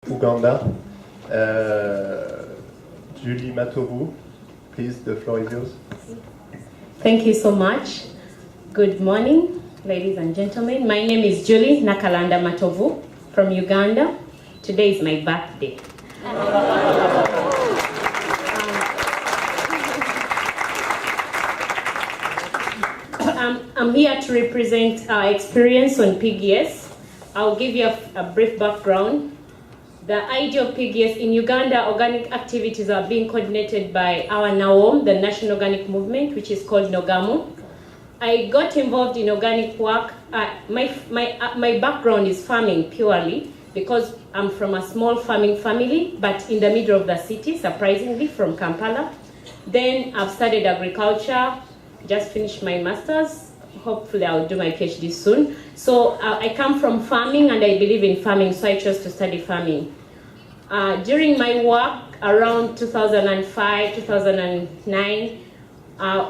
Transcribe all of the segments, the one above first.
Uganda. Julie Matovu, please, the floor is yours. Thank you so much. Good morning, ladies and gentlemen. My name is Julie Nakalanda Matovu from Uganda. Today is my birthday. I'm here to represent our experience on PGS. I'll give you a brief background. The idea of PGS in Uganda, organic activities are being coordinated by our NAOM, the National Organic Movement, which is called NOGAMO. I got involved in organic work. My background is farming purely because I'm from a small farming family, but in the middle of the city, surprisingly, from Kampala. Then I've studied agriculture, just finished my master's. Hopefully I'll do my PhD soon. So I come from farming and I believe in farming, so I chose to study farming. During my work around 2005, 2009,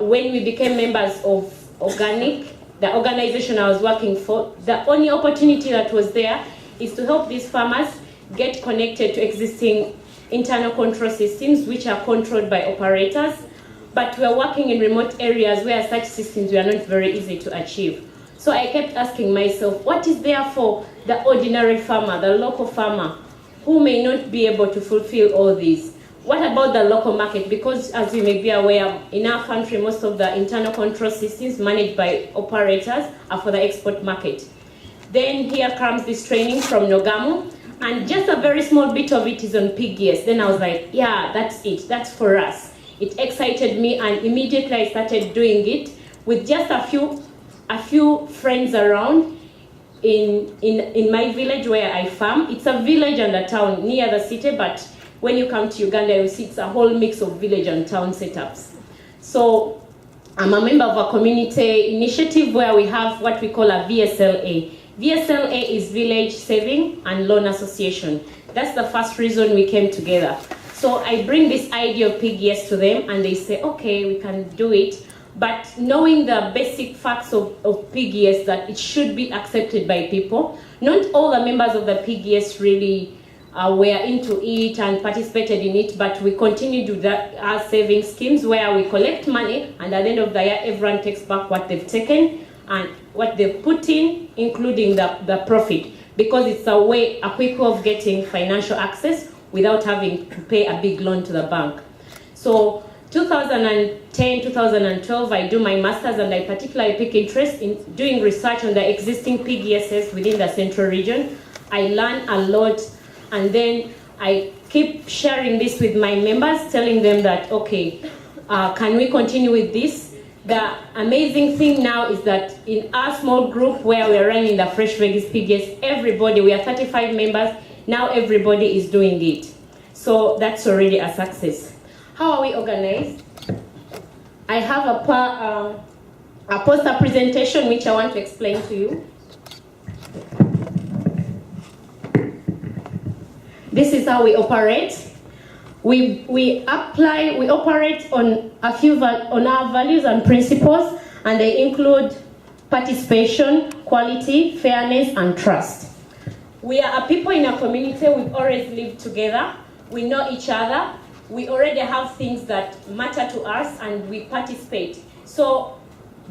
when we became members of Organic, the organization I was working for, the only opportunity that was there is to help these farmers get connected to existing internal control systems which are controlled by operators. But we're working in remote areas where such systems were not very easy to achieve. So I kept asking myself, what is there for the ordinary farmer, the local farmer, who may not be able to fulfill all these? What about the local market? Because as you may be aware, in our country, most of the internal control systems managed by operators are for the export market. Then here comes this training from NOGAMO, and just a very small bit of it is on PGS. Then I was like, yeah, that's it, that's for us. It excited me, and immediately I started doing it with just a few friends around in my village where I farm. It's a village and a town near the city, but when you come to Uganda, you see it's a whole mix of village and town setups. So I'm a member of a community initiative where we have what we call a VSLA. VSLA is Village Saving and Loan Association. That's the first reason we came together. So I bring this idea of PGS to them and they say, okay, we can do it. But knowing the basic facts of PGS, that it should be accepted by people, not all the members of the PGS really were into it and participated in it, but we continue to do our saving schemes where we collect money and at the end of the year, everyone takes back what they've taken and what they've put in, including the profit, because it's a quick way of getting financial access without having to pay a big loan to the bank. So 2010, 2012, I do my master's and I particularly pick interest in doing research on the existing PGSs within the central region. I learn a lot and then I keep sharing this with my members, telling them that, okay, can we continue with this? The amazing thing now is that in our small group where we're running the Fresh Veggies PGS, everybody, we are 35 members, now everybody is doing it. So that's already a success. How are we organized? I have a poster presentation which I want to explain to you. This is how we operate. We operate on on our values and principles, and they include participation, quality, fairness, and trust. We are a people in a community. We've always lived together. We know each other. We already have things that matter to us, and we participate. So,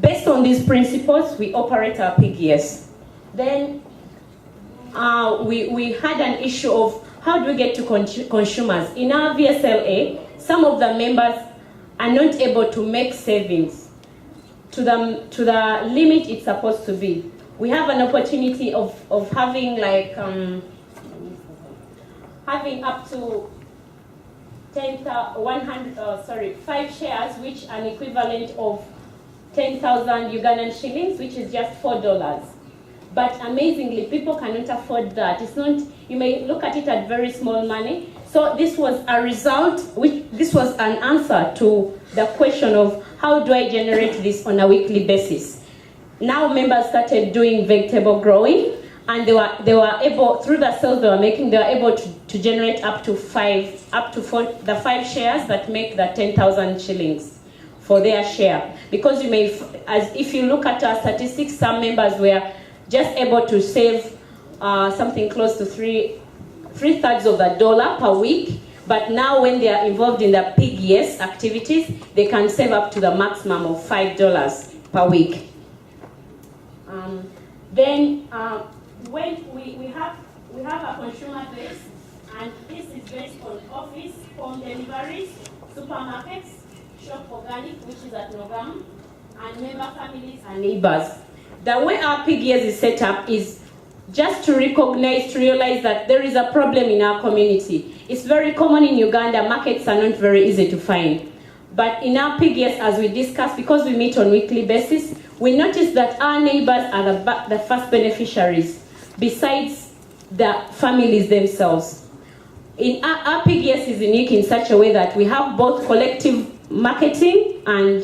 based on these principles, we operate our PGS. Then we had an issue of how do we get to consumers? In our VSLA, some of the members are not able to make savings to the limit it's supposed to be. We have an opportunity of having like having up to 5 shares, which are an equivalent of 10,000 Ugandan shillings, which is just $4. But amazingly, people cannot afford that. It's not, you may look at it at very small money. So this was a result, this was an answer to the question of how do I generate this on a weekly basis. Now members started doing vegetable growing, and they were able, through the sales they were making, they were able to generate up to 5 shares that make the 10,000 shillings for their share. Because you may, if you look at our statistics, some members were just able to save something close to 3/3 of the dollar per week, but now when they are involved in the PGS activities, they can save up to the maximum of $5 per week. When we have a consumer base, and this is based on office, home deliveries, supermarkets, Shop Organic, which is at Nogam, and member families and neighbors. The way our PGS is set up is just to realize that there is a problem in our community. It's very common in Uganda, markets are not very easy to find. But in our PGS, as we discussed, because we meet on weekly basis, we notice that our neighbors are the first beneficiaries, besides the families themselves. Our PGS is unique in such a way that we have both collective marketing and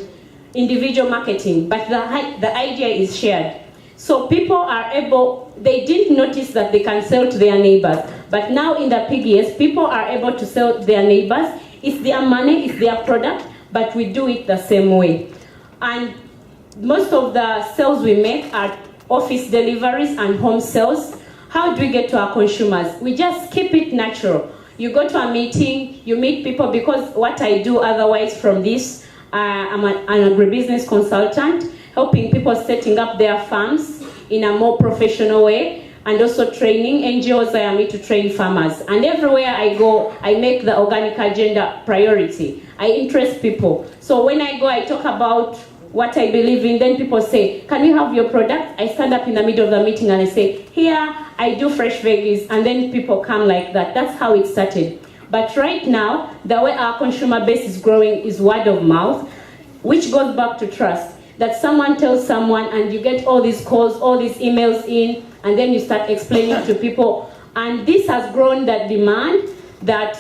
individual marketing, but the idea is shared. So people are able, they didn't notice that they can sell to their neighbors, but now in the PGS, people are able to sell to their neighbors. It's their money, it's their product, but we do it the same way. And most of the sales we make are office deliveries and home sales. How do we get to our consumers? We just keep it natural. You go to a meeting, you meet people, because what I do otherwise from this, I'm an agribusiness consultant, helping people setting up their farms in a more professional way, and also training NGOs. I am here to train farmers. And everywhere I go, I make the organic agenda priority. I interest people. So when I go, I talk about what I believe in, then people say, can we have your product? I stand up in the middle of the meeting and I say, here, I do fresh veggies, and then people come like that. That's how it started. But right now, the way our consumer base is growing is word of mouth, which goes back to trust. That someone tells someone and you get all these calls, all these emails in, and then you start explaining to people. And this has grown that demand that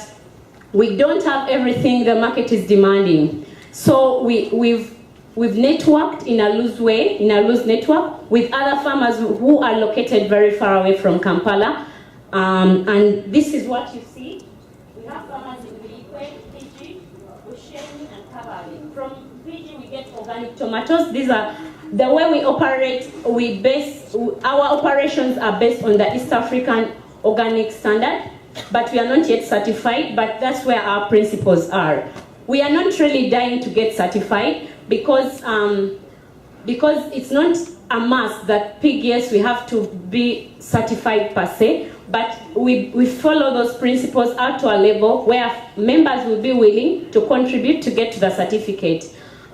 we don't have everything the market is demanding. So we've networked in a loose way, in a loose network, with other farmers who are located very far away from Kampala. And this is what you see. We have farmers in Buikwe, Fiji, Usheni, and Kabale. From Fiji, we get organic tomatoes. These are the way we operate. Our operations are based on the East African organic standard, but we are not yet certified, but that's where our principles are. We are not really dying to get certified, because it's not a must that PGS we have to be certified per se, but we follow those principles out to a level where members will be willing to contribute to get to the certificate.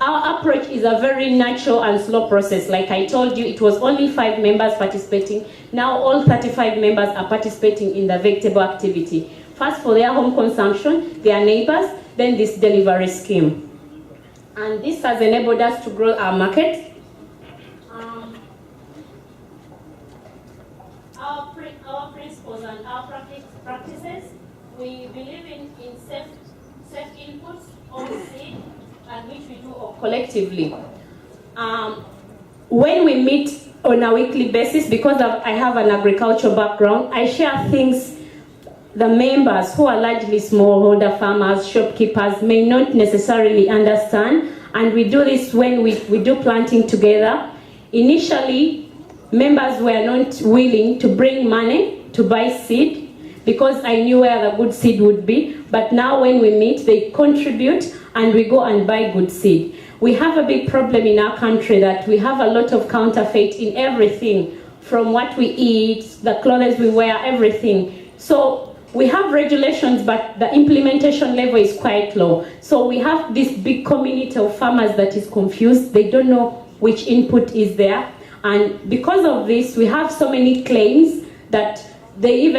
Our approach is a very natural and slow process. Like I told you, it was only 5 members participating. Now all 35 members are participating in the vegetable activity. First for their home consumption, their neighbors, then this delivery scheme. And this has enabled us to grow our market. Our principles and our practices, we believe in safe inputs, on seed, and which we do collectively. When we meet on a weekly basis, because I have an agricultural background, I share things the members who are largely smallholder farmers, shopkeepers, may not necessarily understand, and we do this when we do planting together. Initially, members were not willing to bring money to buy seed because I knew where the good seed would be, but now when we meet, they contribute and we go and buy good seed. We have a big problem in our country that we have a lot of counterfeit in everything, from what we eat, the clothes we wear, everything. So we have regulations, but the implementation level is quite low. So we have this big community of farmers that is confused. They don't know which input is there. And because of this, we have so many claims that they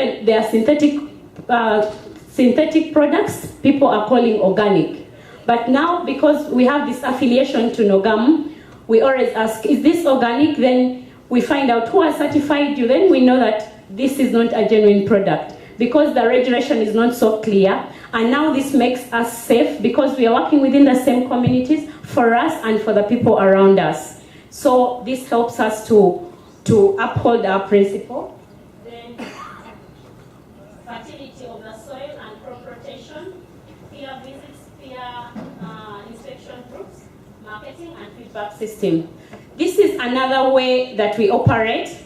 are synthetic products, people are calling organic. But now, because we have this affiliation to Nogam, we always ask, is this organic? Then we find out who has certified you. Then we know that this is not a genuine product, because the regulation is not so clear. And now this makes us safe because we are working within the same communities for us and for the people around us. So this helps us to uphold our principle. Then fertility of the soil and crop rotation, peer visits, peer inspection groups, marketing and feedback system. This is another way that we operate.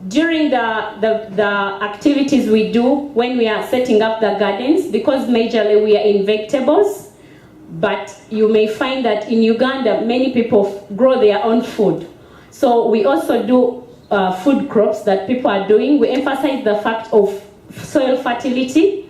during the activities we do when we are setting up the gardens, because majorly we are in vegetables, but you may find that in Uganda many people grow their own food. So we also do food crops that people are doing. We emphasize the fact of soil fertility,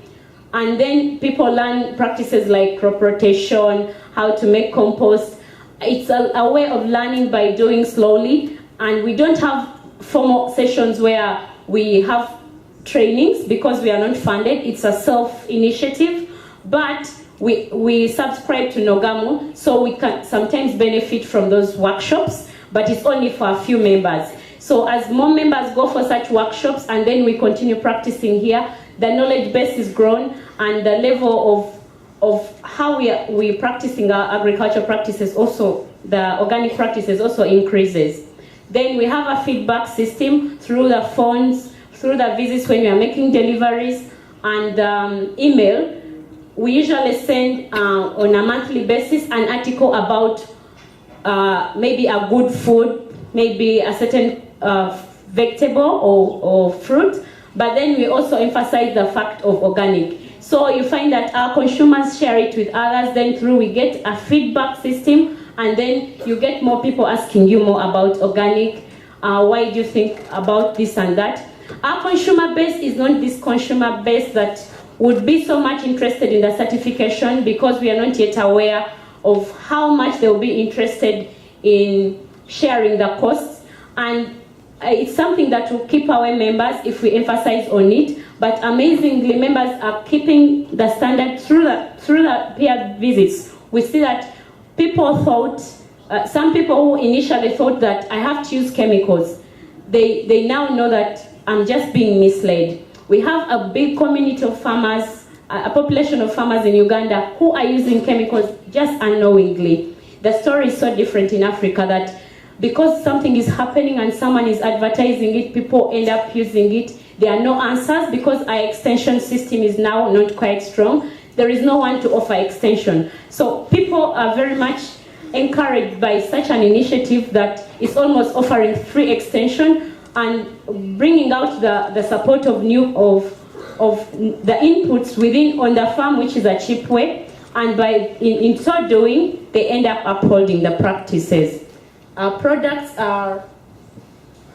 and then people learn practices like crop rotation, how to make compost. It's a way of learning by doing slowly, and we don't have formal sessions where we have trainings because we are not funded. It's a self-initiative, but we subscribe to Nogamo, so we can sometimes benefit from those workshops, but it's only for a few members. So as more members go for such workshops and then we continue practicing here, the knowledge base is grown, and the level of how we practicing our agricultural practices also, the organic practices also increases. Then we have a feedback system through the phones, through the visits when we are making deliveries, and email. We usually send on a monthly basis an article about maybe a good food, maybe a certain vegetable or fruit, but then we also emphasize the fact of organic. So you find that our consumers share it with others, then through we get a feedback system, and then you get more people asking you more about organic. Why do you think about this and that? Our consumer base is not this consumer base that would be so much interested in the certification, because we are not yet aware of how much they will be interested in sharing the costs. And it's something that will keep our members if we emphasize on it. But amazingly, members are keeping the standard through the peer visits. We see that people thought, some people who initially thought that I have to use chemicals, they now know that I'm just being misled. We have a big community of farmers, a population of farmers in Uganda who are using chemicals just unknowingly. The story is so different in Africa that because something is happening and someone is advertising it, people end up using it. There are no answers because our extension system is now not quite strong. There is no one to offer extension. So people are very much encouraged by such an initiative that is almost offering free extension and bringing out the support of the inputs within on the farm, which is a cheap way. And in so doing, they end up upholding the practices. Our products are,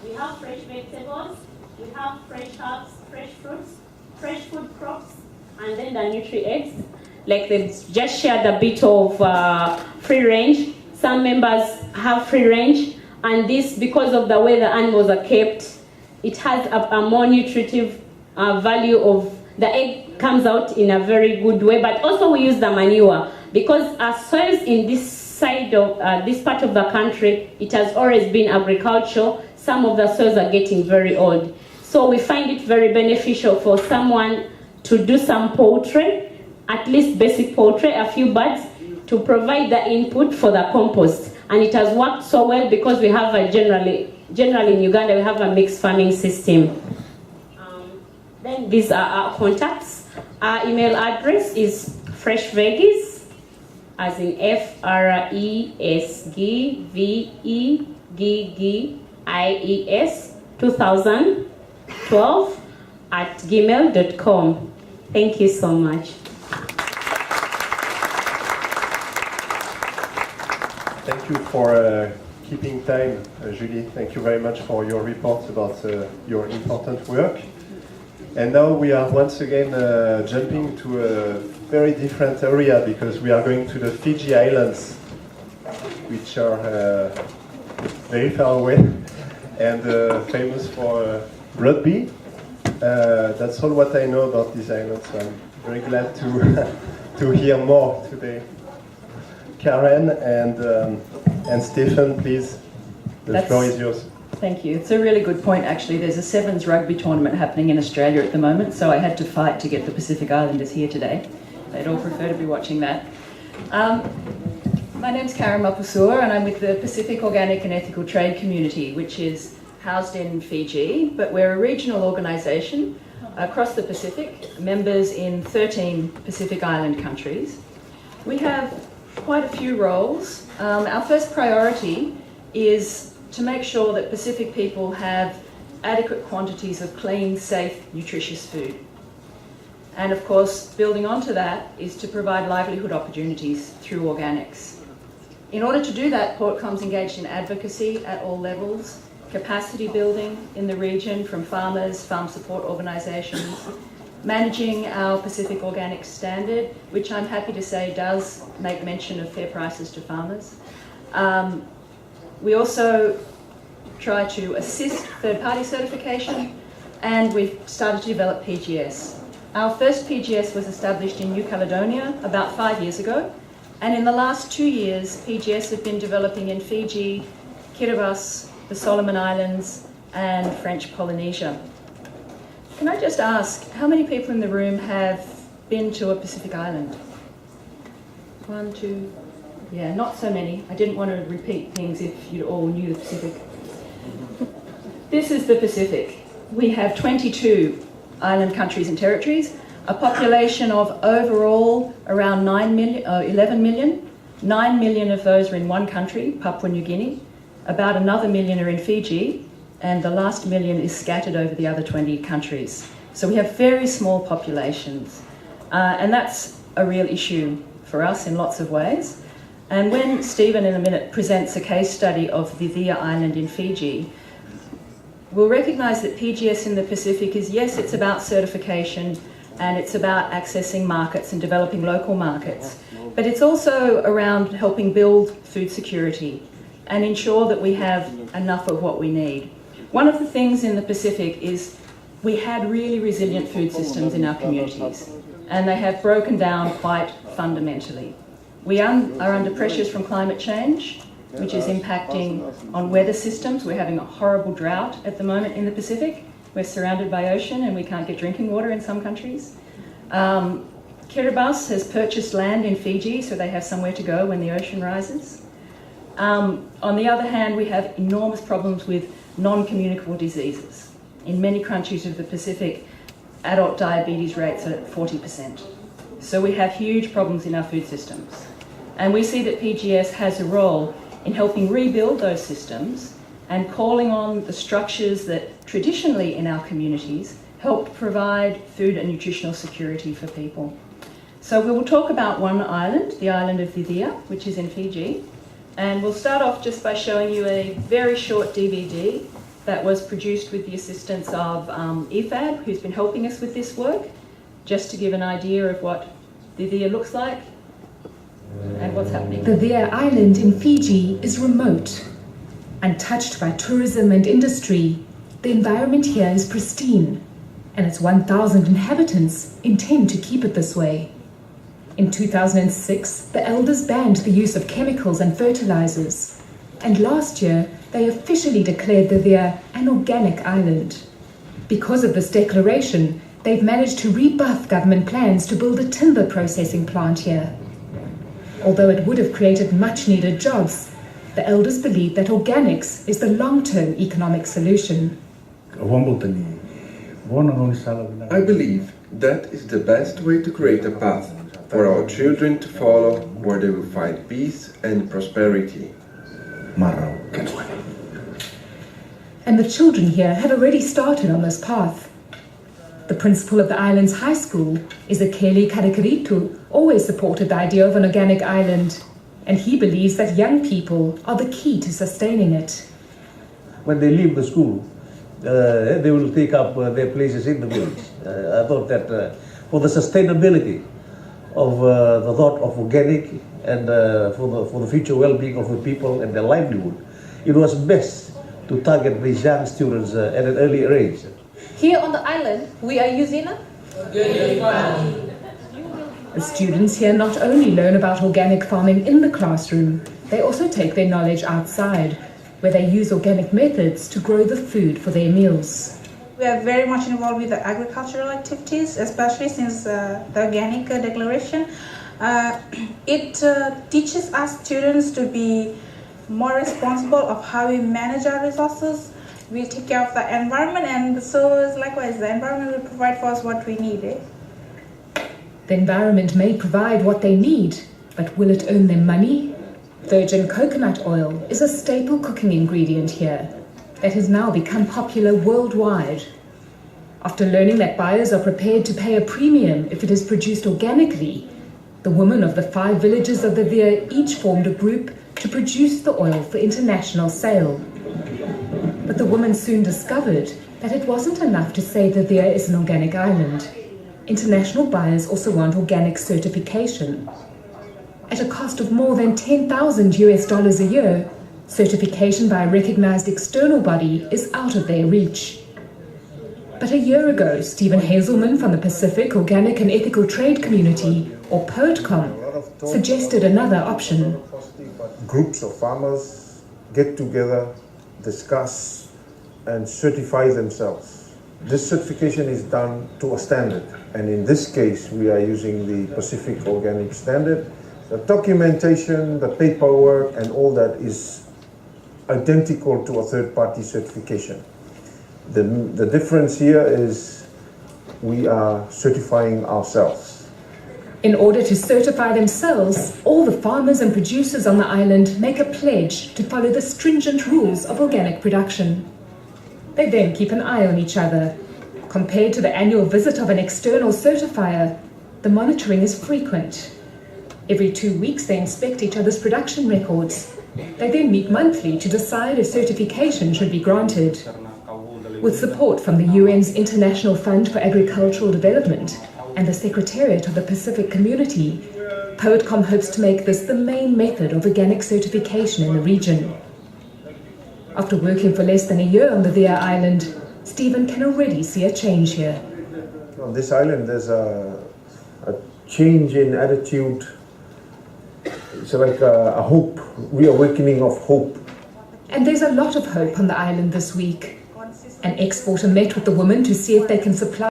we have fresh vegetables, we have fresh herbs, fresh fruits, fresh food crops, and then the Nutri-Eggs. Like they just shared a bit of free range. Some members have free range, and this, because of the way the animals are kept, it has a more nutritive value of, the egg comes out in a very good way, but also we use the manure, because our soils in this side of this part of the country, it has always been agricultural. Some of the soils are getting very old. So we find it very beneficial for someone to do some poultry, at least basic poultry, a few birds, to provide the input for the compost. And it has worked so well because we have a generally in Uganda, we have a mixed farming system. Then these are our contacts. Our email address is freshveggies, as in FRESGVEGGIES 2012 @gmail.com. Thank you so much. Thank you for keeping time, Julie. Thank you very much for your report about your important work. And now we are once again jumping to a very different area, because we are going to the Fiji Islands, which are very far away and famous for rugby. That's all what I know about these islands, so I'm very glad to hear more today. Karen and Stephen, please, the floor is yours. Thank you. It's a really good point, actually. There's a Sevens rugby tournament happening in Australia at the moment, so I had to fight to get the Pacific Islanders here today. They'd all prefer to be watching that. My name's Karen Mapusua, and I'm with the Pacific Organic and Ethical Trade Community, which is housed in Fiji, but we're a regional organisation across the Pacific, members in 13 Pacific Island countries. We have quite a few roles. Our first priority is to make sure that Pacific people have adequate quantities of clean, safe, nutritious food. And of course, building onto that is to provide livelihood opportunities through organics. In order to do that, Port Com's engaged in advocacy at all levels, capacity building in the region from farmers, farm support organisations, managing our Pacific Organic Standard, which I'm happy to say does make mention of fair prices to farmers. We also try to assist third-party certification, and we've started to develop PGS. Our first PGS was established in New Caledonia about 5 years ago, and in the last 2 years, PGS have been developing in Fiji, Kiribati, the Solomon Islands, and French Polynesia. Can I just ask, how many people in the room have been to a Pacific island? 1, 2, yeah, not so many. I didn't want to repeat things if you all knew the Pacific. This is the Pacific. We have 22 island countries and territories, a population of overall around 11 million. 9 million of those are in one country, Papua New Guinea. About another million are in Fiji, and the last million is scattered over the other 20 countries. So we have very small populations, and that's a real issue for us in lots of ways. And when Stephen in a minute presents a case study of Vithia Island in Fiji, we'll recognise that PGS in the Pacific is, yes, it's about certification and it's about accessing markets and developing local markets, but it's also around helping build food security and ensure that we have enough of what we need. One of the things in the Pacific is we had really resilient food systems in our communities, and they have broken down quite fundamentally. We are under pressures from climate change, which is impacting on weather systems. We're having a horrible drought at the moment in the Pacific. We're surrounded by ocean and we can't get drinking water in some countries. Kiribati has purchased land in Fiji, so they have somewhere to go when the ocean rises. On the other hand, we have enormous problems with non-communicable diseases. In many countries of the Pacific, adult diabetes rates are at 40%. So we have huge problems in our food systems. And we see that PGS has a role in helping rebuild those systems and calling on the structures that traditionally in our communities help provide food and nutritional security for people. So we will talk about one island, the island of Vithia, which is in Fiji. And we'll start off just by showing you a very short DVD that was produced with the assistance of IFAD, who's been helping us with this work, just to give an idea of what Vithia looks like and what's happening. Vithia Island in Fiji is remote. Untouched by tourism and industry, the environment here is pristine, and its 1,000 inhabitants intend to keep it this way. In 2006, the elders banned the use of chemicals and fertilizers, and last year they officially declared Vithia an organic island. Because of this declaration, they've managed to rebuff government plans to build a timber processing plant here. Although it would have created much-needed jobs, the elders believe that organics is the long-term economic solution. I believe that is the best way to create a path for our children to follow, where they will find peace and prosperity. And the children here have already started on this path. The principal of the island's high school, Ezekieli Kadekaritu, always supported the idea of an organic island, and he believes that young people are the key to sustaining it. When they leave the school, they will take up their places in the village. I thought that for the sustainability of the thought of organic and for the future well-being of the people and their livelihood, it was best to target these young students at an earlier age. Here on the island, we are using The students here not only learn about organic farming in the classroom, they also take their knowledge outside, where they use organic methods to grow the food for their meals. We are very much involved with the agricultural activities, especially since the organic declaration. It teaches us students to be more responsible of how we manage our resources. We take care of the environment, and so likewise the environment will provide for us what we need. The environment may provide what they need, but will it earn them money? Virgin coconut oil is a staple cooking ingredient here. that has now become popular worldwide. After learning that buyers are prepared to pay a premium if it is produced organically, the women of the 5 villages of the Veer each formed a group to produce the oil for international sale. But the women soon discovered that it wasn't enough to say the Veer is an organic island. International buyers also want organic certification. At a cost of more than $10,000 a year, certification by a recognized external body is out of their reach. But a year ago, Stephen Hazelman from the Pacific Organic and Ethical Trade Community, or POETCOM, suggested another option. Groups of farmers get together, discuss, and certify themselves. This certification is done to a standard, and in this case we are using the Pacific Organic Standard. The documentation, the paperwork, and all that is identical to a third-party certification. The difference here is we are certifying ourselves. In order to certify themselves, all the farmers and producers on the island make a pledge to follow the stringent rules of organic production. They then keep an eye on each other. Compared to the annual visit of an external certifier, the monitoring is frequent. Every 2 weeks they inspect each other's production records. They then meet monthly to decide if certification should be granted. With support from the UN's International Fund for Agricultural Development and the Secretariat of the Pacific Community, POETCOM hopes to make this the main method of organic certification in the region. After working for less than a year on the Veer Island, Stephen can already see a change here. On this island there's a change in attitude. It's like a hope, reawakening of hope. And there's a lot of hope on the island this week. An exporter met with the women to see if they can supply